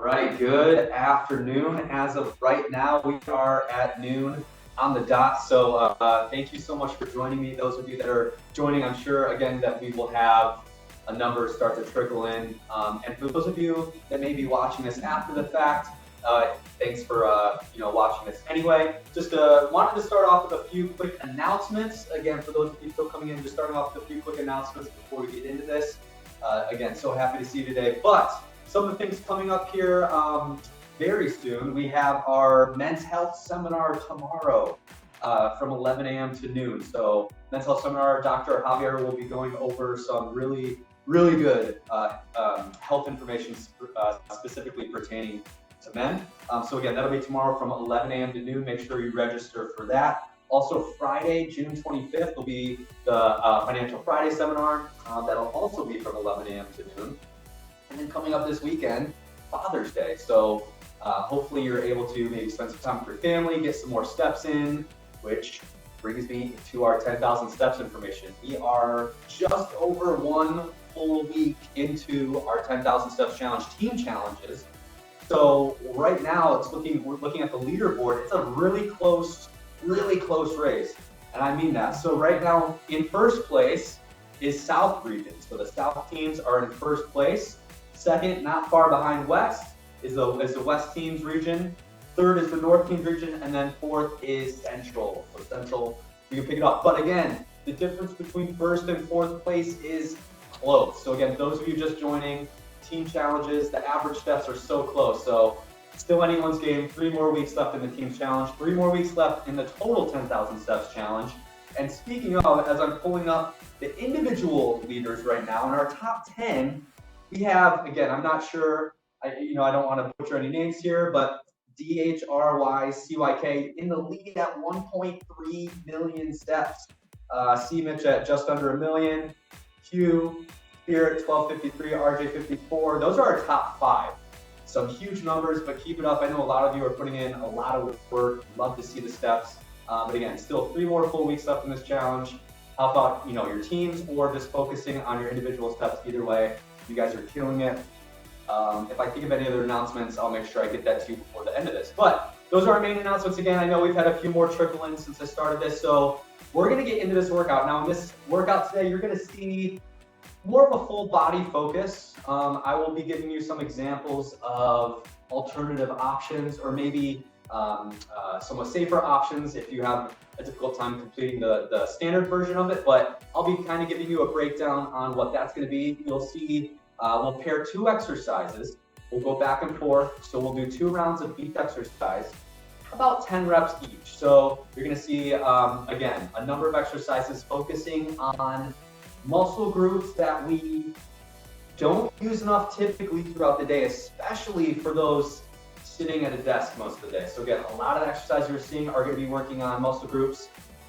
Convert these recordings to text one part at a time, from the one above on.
All right, good afternoon. As of right now, we are at noon on the dot. So thank you so much for joining me. Those of you that are joining, I'm sure, again, that we will have a number start to trickle in. And for those of you that may be watching this after the fact, thanks for watching this anyway. Just wanted to start off with a few quick announcements. Again, for those of you still coming in, just starting off with a few quick announcements before we get into this. Again, so happy to see you today. But some of the things coming up here very soon. We have our men's health seminar tomorrow from 11 a.m. to noon. So men's health seminar, Dr. Javier will be going over some really good health information specifically pertaining to men. So again, that'll be tomorrow from 11 a.m. to noon. Make sure you register for that. Also, Friday, June 25th, will be the Financial Friday seminar. That'll also be from 11 a.m. to noon. And then coming up this weekend, Father's Day. So hopefully you're able to maybe spend some time with your family, get some more steps in, which brings me to our 10,000 steps information. We are just over one full week into our 10,000 steps challenge team challenges. So right now we're looking at the leaderboard. It's a really close race. And I mean that. So right now in first place is South region. So the South teams are in first place. Second, not far behind West, is the West teams region. Third is the North teams region, and then fourth is Central. So Central, you can pick it up. But again, the difference between first and fourth place is close. So again, those of you just joining team challenges, the average steps are so close. So still anyone's game. 3 more weeks left in the team challenge. 3 more weeks left in the total 10,000 steps challenge. And speaking of, as I'm pulling up the individual leaders right now in our top 10. We have, again, I'm not sure, I don't want to butcher any names here, but DHRYCYK in the lead at 1.3 million steps. C. Mitch at just under 1 million. Q, Spirit 1253, RJ 54. Those are our top 5. Some huge numbers, but keep it up. I know a lot of you are putting in a lot of work. Love to see the steps. But again, still 3 more full weeks left in this challenge. How about, your teams or just focusing on your individual steps? Either way, you guys are killing it. If I think of any other announcements, I'll make sure I get that to you before the end of this. But those are our main announcements. Again, I know we've had a few more trickle in since I started this. So we're going to get into this workout. Now in this workout today, you're going to see more of a full body focus. I will be giving you some examples of alternative options or maybe some safer options if you have a difficult time completing the standard version of it. But I'll be kind of giving you a breakdown on what that's going to be. You'll see we'll pair 2 exercises. We'll go back and forth. So we'll do 2 rounds of each exercise, about 10 reps each. So you're going to see, again, a number of exercises focusing on muscle groups that we don't use enough typically throughout the day, especially for those sitting at a desk most of the day. So again, a lot of the exercises you're seeing are going to be working on muscle groups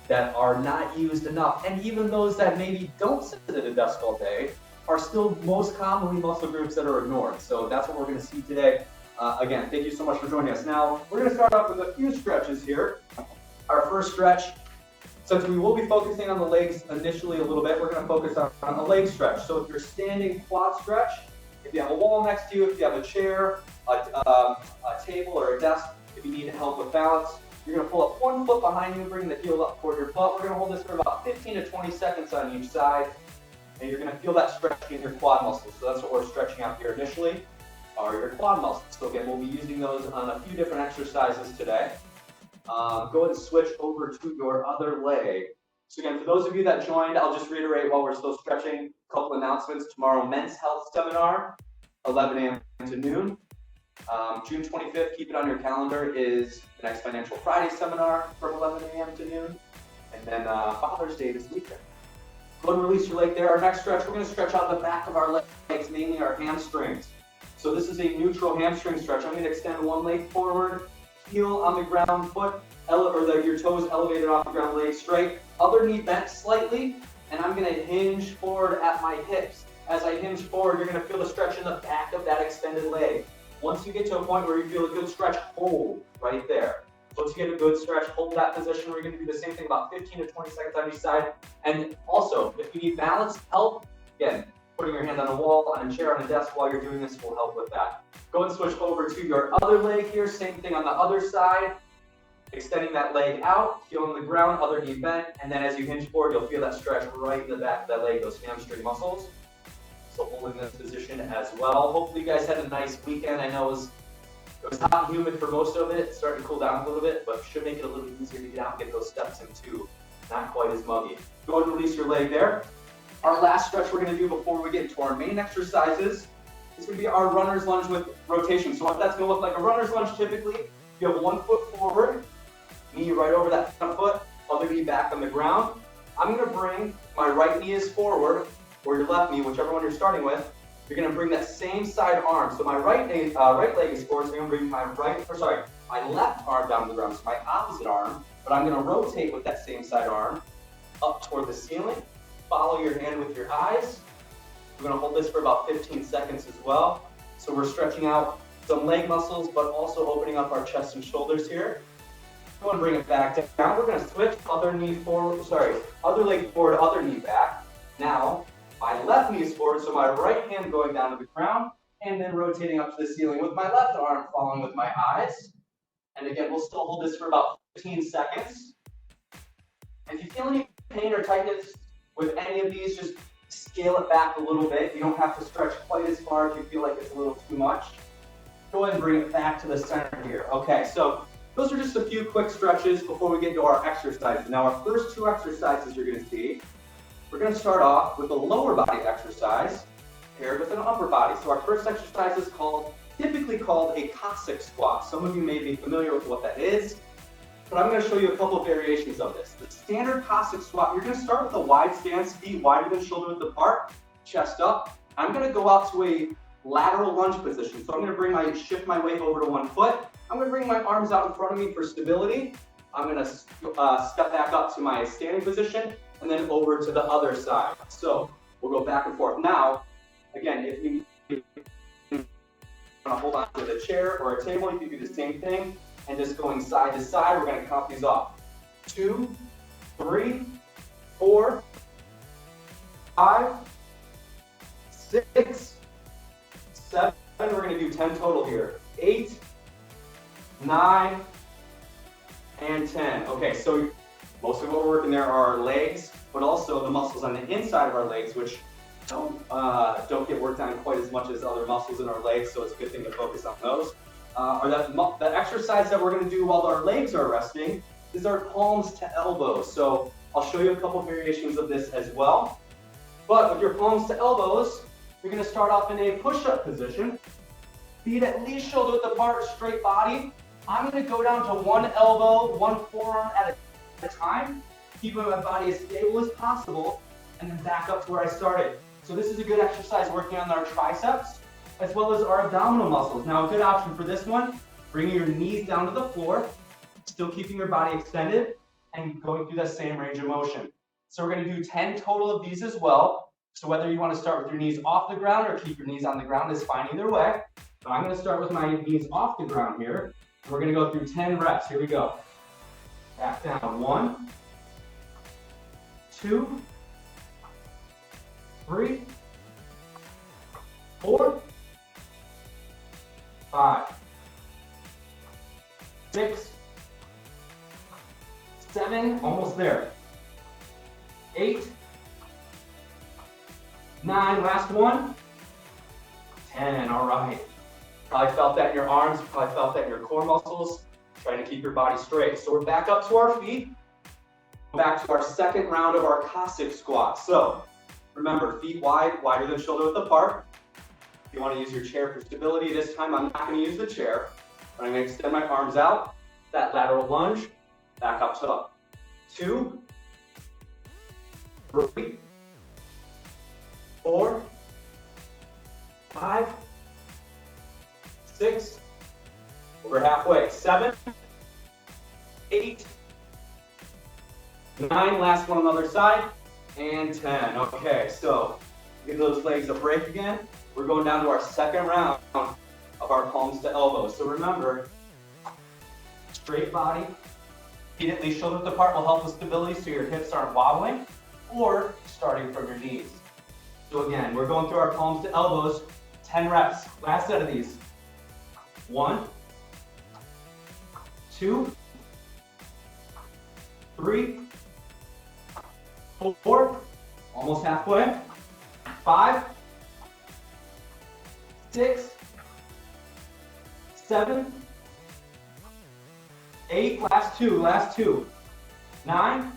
that are not used enough. And even those that maybe don't sit at a desk all day are still most commonly muscle groups that are ignored. So that's what we're going to see today. Again, thank you so much for joining us. Now, we're going to start off with a few stretches here. Our first stretch, since we will be focusing on the legs initially a little bit, we're going to focus on the leg stretch. So if you're standing quad stretch, if you have a wall next to you, if you have a chair, a table or a desk, if you need help with balance, you're going to pull up 1 foot behind you, bring the heel up toward your butt. We're going to hold this for about 15 to 20 seconds on each side. And you're going to feel that stretching in your quad muscles. So that's what we're stretching out here initially, are your quad muscles. So again, we'll be using those on a few different exercises today. Go ahead and switch over to your other leg. So again, for those of you that joined, I'll just reiterate while we're still stretching, a couple announcements. Tomorrow, men's health seminar, 11 a.m. to noon. June 25th, keep it on your calendar, is the next Financial Friday seminar from 11 a.m. to noon. And then Father's Day this weekend. Go ahead and release your leg there. Our next stretch, we're going to stretch out the back of our legs, mainly our hamstrings. So this is a neutral hamstring stretch. I'm going to extend one leg forward, heel on the ground, your toes elevated off the ground, leg straight. Other knee bent slightly, and I'm going to hinge forward at my hips. As I hinge forward, you're going to feel the stretch in the back of that extended leg. Once you get to a point where you feel a good stretch, hold right there. Once you get a good stretch, hold that position. We're going to do the same thing about 15 to 20 seconds on each side. And also, if you need balance help, again, putting your hand on a wall, on a chair, on a desk while you're doing this will help with that. Go and switch over to your other leg here. Same thing on the other side. Extending that leg out, heel on the ground, other knee bent, and then as you hinge forward, you'll feel that stretch right in the back of that leg, those hamstring muscles. So holding this position as well. Hopefully you guys had a nice weekend. I know it was hot and humid for most of it. It's starting to cool down a little bit, but should make it a little easier to get out and get those steps in too. Not quite as muggy. Go ahead and release your leg there. Our last stretch we're gonna do before we get into our main exercises is gonna be our runner's lunge with rotation. So what that's gonna look like, a runner's lunge typically, you have 1 foot forward, knee right over that front foot, other knee back on the ground. I'm gonna bring my right knee is forward, or your left knee, whichever one you're starting with. You're gonna bring that same side arm. So my right leg is forward, so I'm gonna bring my left arm down to the ground, so my opposite arm, but I'm gonna rotate with that same side arm up toward the ceiling. Follow your hand with your eyes. We're gonna hold this for about 15 seconds as well. So we're stretching out some leg muscles, but also opening up our chest and shoulders here. Go and bring it back down. We're gonna switch, other leg forward, other knee back. Now, my left knee is forward, so my right hand going down to the ground, and then rotating up to the ceiling with my left arm following with my eyes. And again, we'll still hold this for about 15 seconds. If you feel any pain or tightness with any of these, just scale it back a little bit. You don't have to stretch quite as far if you feel like it's a little too much. Go ahead and bring it back to the center here. Okay, so those are just a few quick stretches before we get into our exercises. Now, our first 2 exercises you're gonna see, we're gonna start off with a lower body exercise paired with an upper body. So our first exercise is typically called a Cossack squat. Some of you may be familiar with what that is, but I'm gonna show you a couple of variations of this. The standard Cossack squat, you're gonna start with a wide stance, feet wider than shoulder width apart, chest up. I'm gonna go out to a lateral lunge position. So I'm gonna shift my weight over to 1 foot. I'm gonna bring my arms out in front of me for stability. I'm gonna step back up to my standing position and then over to the other side. So we'll go back and forth. Now, again, if you want to hold on to the chair or a table, you can do the same thing. And just going side to side, we're gonna count these off. 2, 3, 4, 5, 6, 7, we're gonna do 10 total here. 8, 9, and 10. Okay, so most of what we're working there are our legs, but also the muscles on the inside of our legs, which don't get worked on quite as much as other muscles in our legs, so it's a good thing to focus on those. The exercise that we're gonna do while our legs are resting is our palms to elbows. So I'll show you a couple variations of this as well. But with your palms to elbows, you're gonna start off in a push-up position. Feet at least shoulder width apart, straight body. I'm gonna go down to 1 elbow, 1 forearm at a time, keeping my body as stable as possible, and then back up to where I started. So this is a good exercise working on our triceps, as well as our abdominal muscles. Now, a good option for this one, bringing your knees down to the floor, still keeping your body extended, and going through that same range of motion. So we're gonna do 10 total of these as well. So whether you wanna start with your knees off the ground or keep your knees on the ground is fine either way. But I'm gonna start with my knees off the ground here. We're gonna go through 10 reps. Here we go. Back down. 1, 2, 3, 4, 5, 6, 7, almost there. 8, 9, last one. 10, all right. Probably felt that in your arms, probably felt that in your core muscles, trying to keep your body straight. So we're back up to our feet, back to our second round of our Cossack squat. So remember, feet wide, wider than shoulder width apart. If you want to use your chair for stability, this time I'm not going to use the chair, but I'm going to extend my arms out, that lateral lunge, back up to 2, 3, 4, 5, 6, we're halfway, 7, 8, 9, last one on the other side, and 10. Okay, so give those legs a break again. We're going down to our second round of our palms to elbows. So remember, straight body, feet at least shoulder width apart will help with stability so your hips aren't wobbling, or starting from your knees. So again, we're going through our palms to elbows, 10 reps. Last set of these. 1, 2, 3, 4, almost halfway, 5, 6, 7, 8, last two, 9,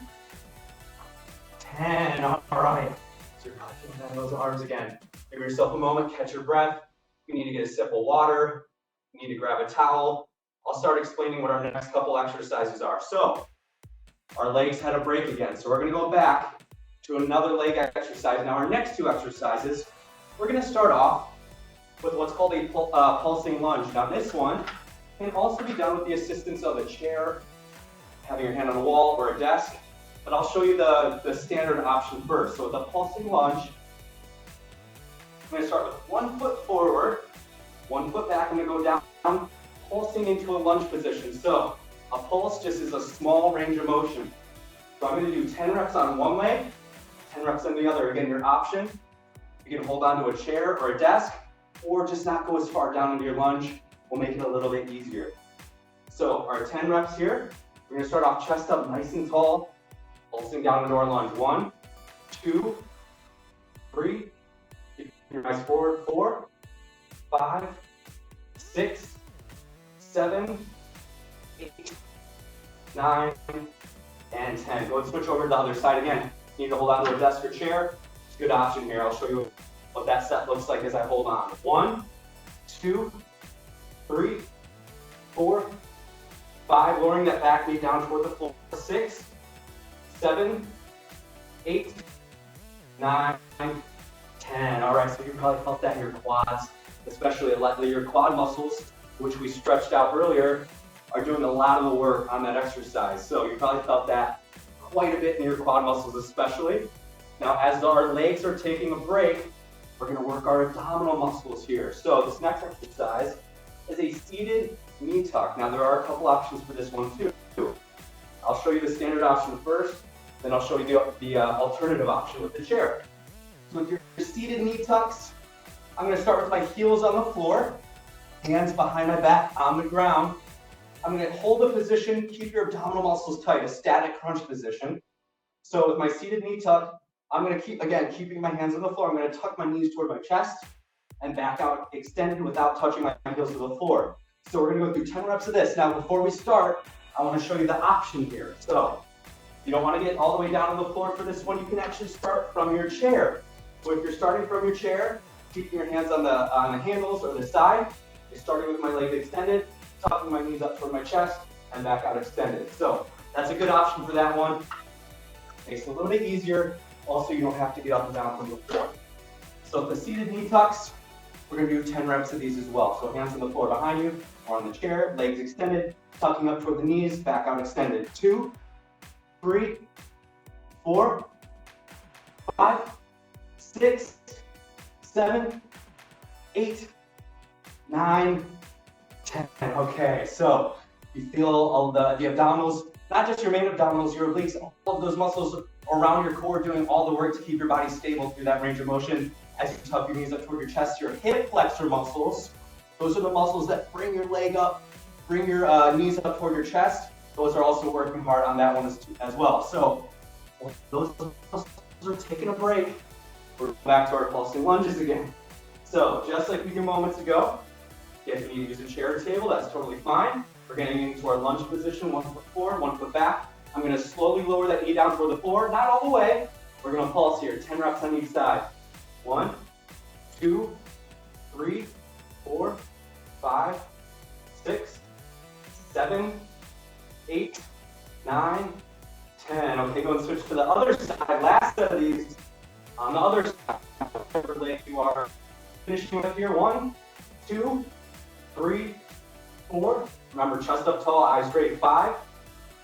10, all right. So you're probably feeling down those arms again. Give yourself a moment, catch your breath. You need to get a sip of water. You need to grab a towel. I'll start explaining what our next couple exercises are. So, our legs had a break again. So we're gonna go back to another leg exercise. Now our next two exercises, we're gonna start off with what's called a pulsing lunge. Now this one can also be done with the assistance of a chair, having your hand on a wall or a desk, but I'll show you the standard option first. So with a pulsing lunge, I'm gonna start with 1 foot forward, 1 foot back, I'm gonna go down, pulsing into a lunge position. So a pulse just is a small range of motion. So I'm gonna do 10 reps on one leg, 10 reps on the other. Again, your option, you can hold onto a chair or a desk, or just not go as far down into your lunge. We'll make it a little bit easier. So our 10 reps here, we're gonna start off chest up nice and tall, pulsing down into our lunge. 1, 2, 3, keep your eyes forward, 4, 5, 6, 7, 8, 9, and 10. Go and switch over to the other side again. You need to hold on to a desk or chair. It's a good option here. I'll show you what that set looks like as I hold on. 1, 2, 3, 4, 5, lowering that back knee down toward the floor. 6, 7, 8, 9, 10. All right, so you probably felt that in your quads, especially lately. Your quad muscles, which we stretched out earlier, are doing a lot of the work on that exercise. So you probably felt that quite a bit in your quad muscles especially. Now as our legs are taking a break, we're gonna work our abdominal muscles here. So this next exercise is a seated knee tuck. Now there are a couple options for this one too. I'll show you the standard option first, then I'll show you the alternative option with the chair. So with your seated knee tucks, I'm gonna start with my heels on the floor, hands behind my back on the ground. I'm gonna hold the position, keep your abdominal muscles tight, a static crunch position. So with my seated knee tuck, I'm gonna keep, again, keeping my hands on the floor, I'm gonna tuck my knees toward my chest and back out extended without touching my heels to the floor. So we're gonna go through 10 reps of this. Now before we start, I wanna show you the option here. So you don't wanna get all the way down on the floor for this one, you can actually start from your chair. So if you're starting from your chair, keeping your hands on the handles or the side, you're starting with my legs extended, tucking my knees up toward my chest, and back out extended. So that's a good option for that one. Makes it a little bit easier. Also, you don't have to get up and down from the floor. So the seated knee tucks, we're gonna do 10 reps of these as well. So hands on the floor behind you, or on the chair, legs extended, tucking up toward the knees, back out extended. 2, 3, 4, 5, 6, 7, 8, 9, 10. Okay, so you feel all the abdominals, not just your main abdominals, your obliques, all of those muscles around your core doing all the work to keep your body stable through that range of motion. As you tuck your knees up toward your chest, your hip flexor muscles, those are the muscles that bring your leg up, bring your knees up toward your chest. Those are also working hard on that one as well. So those muscles are taking a break. We're back to our pulsing lunges again. So just like we did moments ago, if you need to use a chair or table, that's totally fine. We're getting into our lunge position, 1 foot forward, 1 foot back. I'm gonna slowly lower that knee down toward the floor, not all the way. We're gonna pulse here, 10 reps on each side. 1, 2, 3, 4, 5, 6, 7, 8, 9, 10. Okay, go and switch to the other side. Last set of these on the other side. Whatever leg you are finishing with here. 1, 2, 3, 4. Remember, chest up tall, eyes straight. 5,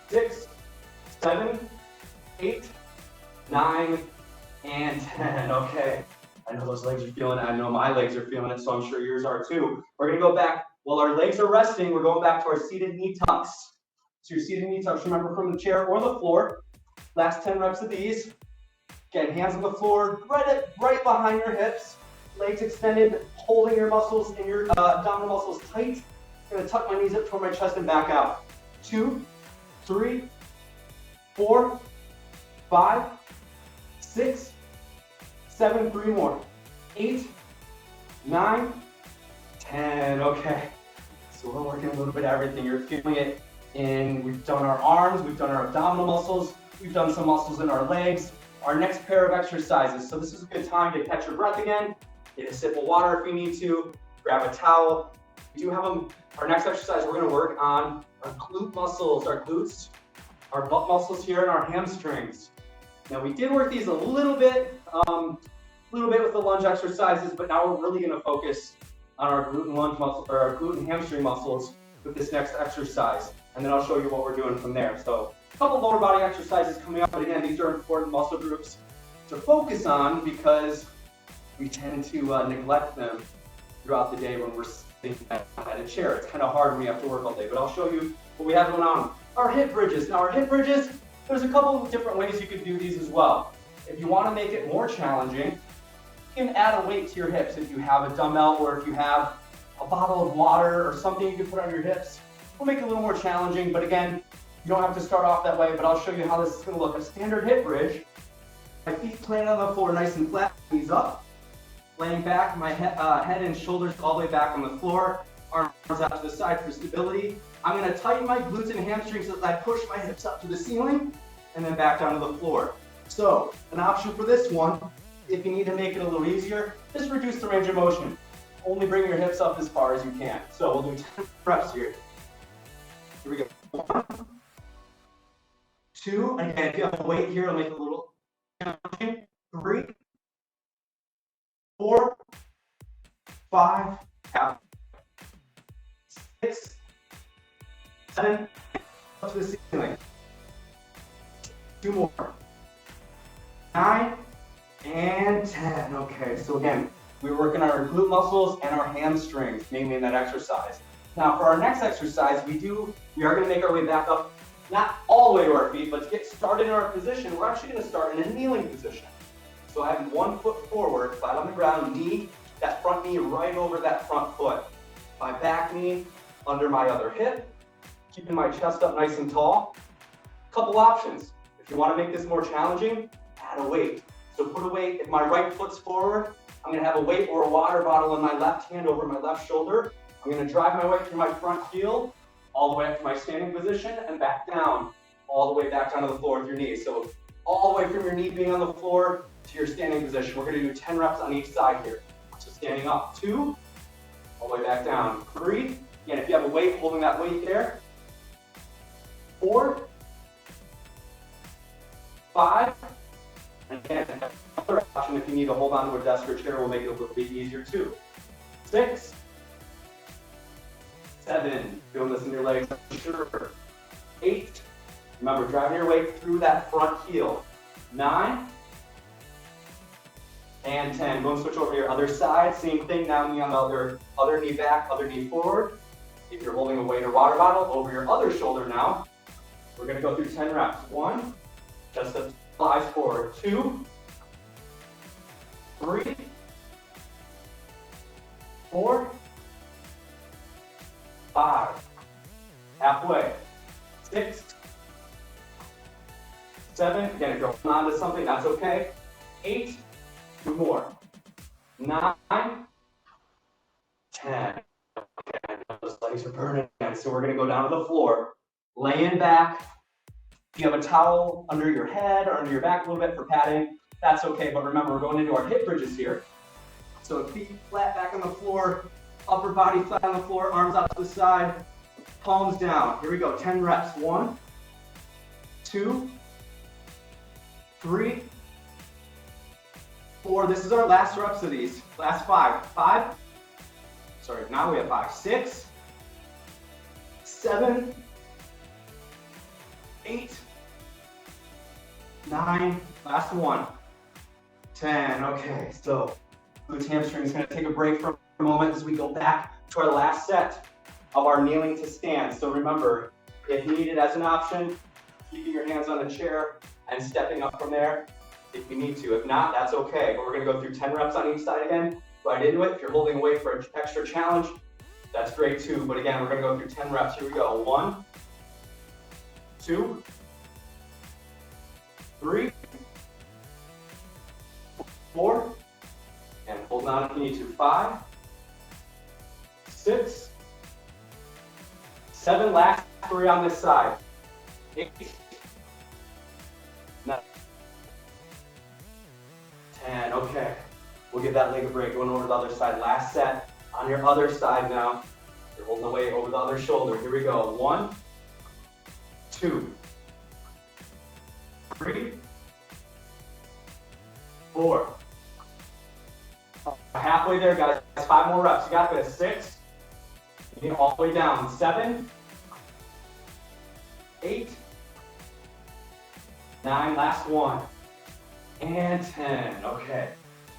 6, 7, 8, 9, and 10. Okay. I know those legs are feeling it. I know my legs are feeling it, so I'm sure yours are too. We're gonna go back, while our legs are resting, we're going back to our seated knee tucks. So your seated knee tucks, remember, from the chair or the floor. Last 10 reps of these. Again, hands on the floor, right behind your hips. Legs extended, holding your muscles and your abdominal muscles tight. I'm gonna tuck my knees up toward my chest and back out. 2, 3, 4, 5, 6, 7, 3 more. 8, 9, 10. Okay. So we're working a little bit of everything. You're feeling it in, we've done our arms, we've done our abdominal muscles, we've done some muscles in our legs. Our next pair of exercises. So this is a good time to catch your breath again. Get a sip of water if you need to. Grab a towel. We do have our next exercise, we're gonna work on our glute muscles, our glutes, our butt muscles here, and our hamstrings. Now we did work these a little bit with the lunge exercises, but now we're really gonna focus on our glute and lunge muscle, or our glute and hamstring muscles with this next exercise. And then I'll show you what we're doing from there. So a couple lower body exercises coming up, but again, these are important muscle groups to focus on because we tend to neglect them throughout the day when we're sitting at a chair. It's kind of hard when we have to work all day, but I'll show you what we have going on. Our hip bridges. Now our hip bridges, there's a couple of different ways you could do these as well. If you want to make it more challenging, you can add a weight to your hips. If you have a dumbbell or if you have a bottle of water or something you can put on your hips, we'll make it a little more challenging, but again, you don't have to start off that way, but I'll show you how this is going to look. A standard hip bridge, my feet planted on the floor nice and flat, knees up, laying back, my head and shoulders all the way back on the floor, arms out to the side for stability. I'm going to tighten my glutes and hamstrings so that I push my hips up to the ceiling and then back down to the floor. So an option for this one, if you need to make it a little easier, just reduce the range of motion. Only bring your hips up as far as you can. So we'll do 10 reps here. Here we go. 1, 2, and again, if you have a weight here, it'll make it a little challenging. 3, 4, 5, 6, 7, up to the ceiling. 2 more. 9 and 10. Okay, so again, we're working on our glute muscles and our hamstrings, mainly in that exercise. Now for our next exercise, we are going to make our way back up, not all the way to our feet, but to get started in our position, we're actually going to start in a kneeling position. So having 1 foot forward, flat on the ground, that front knee right over that front foot. My back knee under my other hip, keeping my chest up nice and tall. Couple options. If you want to make this more challenging, add a weight. So put a weight, if my right foot's forward, I'm going to have a weight or a water bottle in my left hand over my left shoulder. I'm going to drive my weight through my front heel, all the way up to my standing position, and back down, all the way back down to the floor with your knees. So all the way from your knee being on the floor to your standing position. We're going to do 10 reps on each side here. So standing up, 2, all the way back down, 3. Again, if you have a weight, holding that weight there. 4, 5, and again, another option if you need to hold on to a desk or chair will make it a little bit easier too. 6, 7, doing this in your legs, sure. 8, remember driving your weight through that front heel. 9, and 10. Go and switch over to your other side. Same thing, now knee on the other knee back, other knee forward. If you're holding a weight or water bottle, over your other shoulder now. We're going to go through 10 reps. 1, chest up, thighs forward. 2, 3, 4, 5, halfway. 6, 7, again, if you're holding on to something, that's okay. 8, 2 more. 9, 10. Okay, those legs are burning again, so we're going to go down to the floor. Laying back. If you have a towel under your head or under your back a little bit for padding, that's okay. But remember, we're going into our hip bridges here. So feet flat back on the floor, upper body flat on the floor, arms out to the side, palms down. Here we go, 10 reps. 1, 2, 3, 4. This is our last reps of these. Last 5. 5. Sorry, now we have 5. 6, 7, 8, 9, last 1, 10. Okay, so glutes, hamstrings is going to take a break for a moment as we go back to our last set of our kneeling to stand. So remember, if needed as an option, keeping your hands on the chair and stepping up from there if you need to. If not, that's okay. But we're going to go through 10 reps on each side again. Right into it. If you're holding weight for an extra challenge, That's great too, but again, we're gonna go through 10 reps. Here we go. 1, 2, 3, 4, and hold on if you need to. 5, 6, 7, last 3 on this side. 8, 9, 10, okay. We'll give that leg a break, going over to the other side. Last set on your other side now. You're holding the weight over the other shoulder. Here we go. 1, 2, 3, 4. Halfway there, guys. 5 more reps. You got this. 6. You get all the way down. 7, 8, 9. Last 1. And 10. Okay.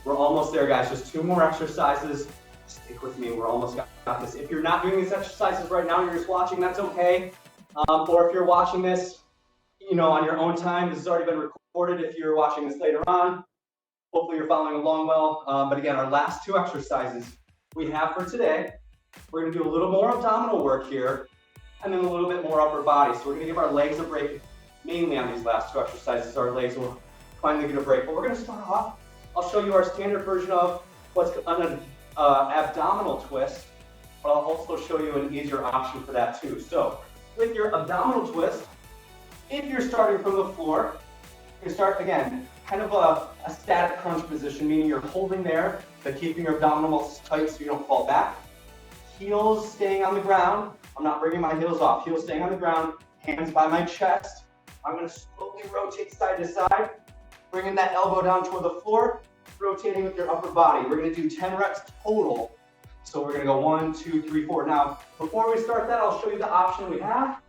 We're almost there, guys. Just 2 more exercises. Stick with me. We're almost got this. If you're not doing these exercises right now, you're just watching, that's okay. Or if you're watching this, on your own time, this has already been recorded. If you're watching this later on, hopefully you're following along well. But again, our last 2 exercises we have for today, we're gonna do a little more abdominal work here, and then a little bit more upper body. So we're gonna give our legs a break, mainly on these last 2 exercises. Our legs will finally get a break. But we're gonna start off, I'll show you our standard version of what's an abdominal twist, but I'll also show you an easier option for that too. So with your abdominal twist, if you're starting from the floor, you can start again, kind of a static crunch position, meaning you're holding there, but keeping your abdominal muscles tight so you don't fall back. Heels staying on the ground. I'm not bringing my heels off. Heels staying on the ground, hands by my chest. I'm gonna slowly rotate side to side, bringing that elbow down toward the floor, rotating with your upper body. We're gonna do 10 reps total. So we're gonna go 1, 2, 3, 4. Now, before we start that, I'll show you the option we have.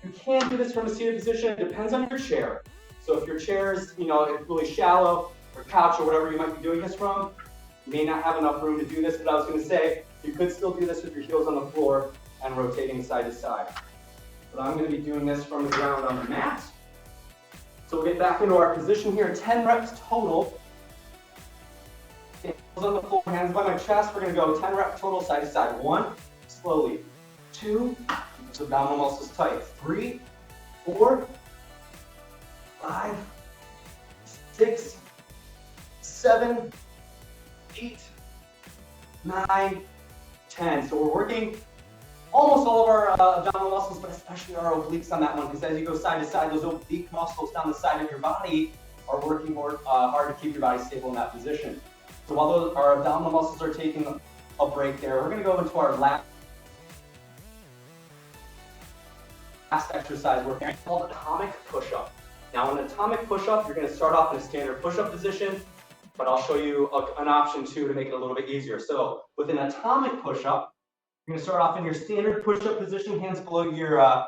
You can do this from a seated position. It depends on your chair. So if your chair is, really shallow, or couch, or whatever you might be doing this from, you may not have enough room to do this, but I was gonna say, you could still do this with your heels on the floor and rotating side to side. But I'm gonna be doing this from the ground on the mat. So we'll get back into our position here, 10 reps total. Heels on the floor, hands by my chest. We're gonna go 10 reps total, side to side. 1, slowly. 2, keep those abdominal muscles tight. 3, 4, 5, 6, 7, 8, 9, 10. So we're working almost all of our abdominal muscles, but especially our obliques on that one, because as you go side to side, those oblique muscles down the side of your body are working more hard to keep your body stable in that position. So while our abdominal muscles are taking a break there, we're gonna go into our last exercise. We're called atomic push-up. Now, an atomic push-up, you're gonna start off in a standard push-up position, but I'll show you an option too to make it a little bit easier. So with an atomic push-up, you're gonna start off in your standard push-up position, hands below your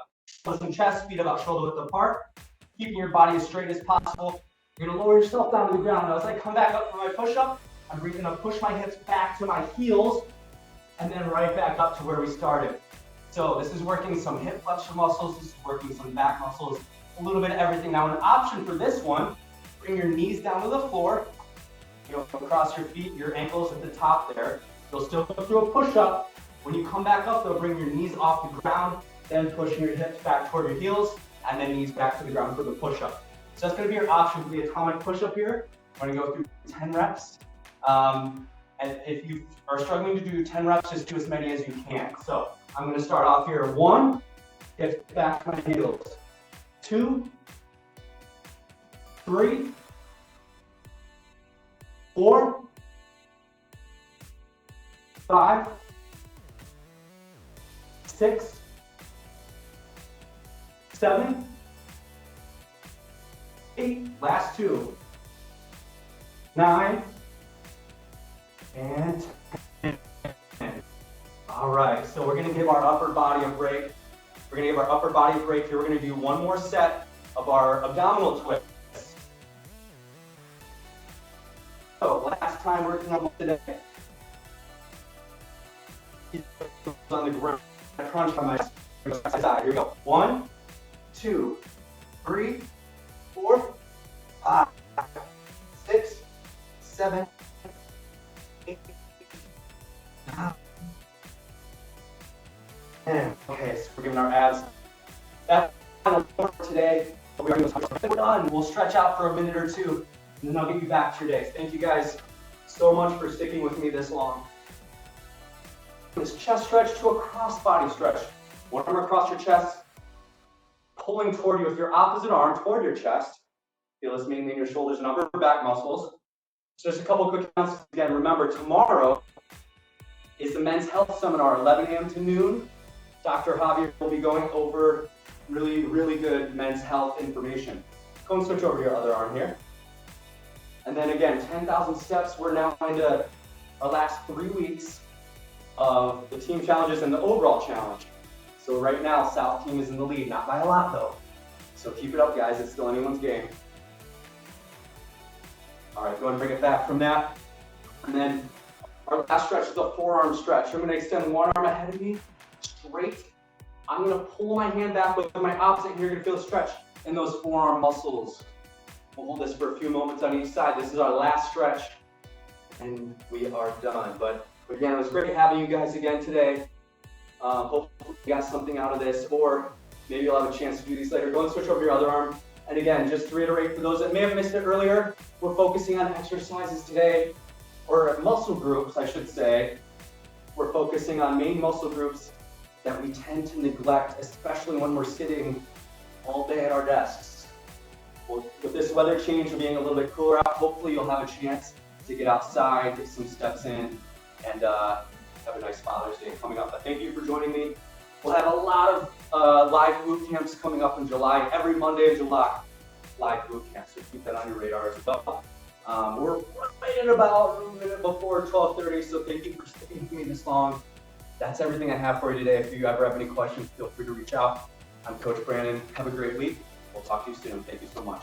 chest, feet about shoulder width apart, keeping your body as straight as possible. You're gonna lower yourself down to the ground. Now, as I come back up for my push-up, I'm gonna push my hips back to my heels, and then right back up to where we started. So this is working some hip flexor muscles, this is working some back muscles, a little bit of everything. Now, an option for this one, bring your knees down to the floor, across your feet, your ankles at the top there. You'll still go through a push-up. When you come back up, though, bring your knees off the ground, then pushing your hips back toward your heels, and then knees back to the ground for the push-up. So that's gonna be your option for the atomic push-up here. We're gonna go through 10 reps. And if you are struggling to do 10 reps, just do as many as you can. So I'm gonna start off here. 1, get back to my heels. 2, 3, 4, 5, 6, 7, 8, last 2, 9, and 10. All right, so we're gonna give our upper body a break. We're gonna give our upper body a break here. We're gonna do one more set of our abdominal twists. So last time working on today. On the ground, crunch on my side. Here we go. 1, 2, 3, 4, 5, 6, 7, 8, 9, done. We'll stretch out for a minute or two, and then I'll get you back to your day. Thank you guys so much for sticking with me this long. This chest stretch to a cross body stretch. One arm across your chest, pulling toward you with your opposite arm toward your chest. Feel this mainly in your shoulders and upper back muscles. So just a couple quick counts. Again, remember, tomorrow is the Men's Health Seminar, 11 a.m. to noon. Dr. Javier will be going over really, really good men's health information. Go and switch over to your other arm here. And then again, 10,000 steps. We're now into our last 3 weeks of the team challenges and the overall challenge. So right now, South team is in the lead, not by a lot though. So keep it up, guys. It's still anyone's game. All right, go ahead and bring it back from that. And then our last stretch is a forearm stretch. I'm gonna extend one arm ahead of me, straight. I'm gonna pull my hand back with my opposite hand. You're gonna feel a stretch in those forearm muscles. We'll hold this for a few moments on each side. This is our last stretch, and we are done. But again, it was great having you guys again today. Hopefully you got something out of this, or maybe you'll have a chance to do these later. Go and switch over your other arm. And again, just to reiterate for those that may have missed it earlier, we're focusing on exercises today, or muscle groups, I should say. We're focusing on main muscle groups that we tend to neglect, especially when we're sitting all day at our desks. Well, with this weather change and being a little bit cooler out, hopefully you'll have a chance to get outside, get some steps in, and have a nice Father's Day coming up. But thank you for joining me. We'll have a lot of live boot camps coming up in July. Every Monday in July, live boot camps. So keep that on your radar as well. We're right at about a minute before 12:30, so thank you for sticking with me this long. That's everything I have for you today. If you ever have any questions, feel free to reach out. I'm Coach Brandon. Have a great week. We'll talk to you soon. Thank you so much.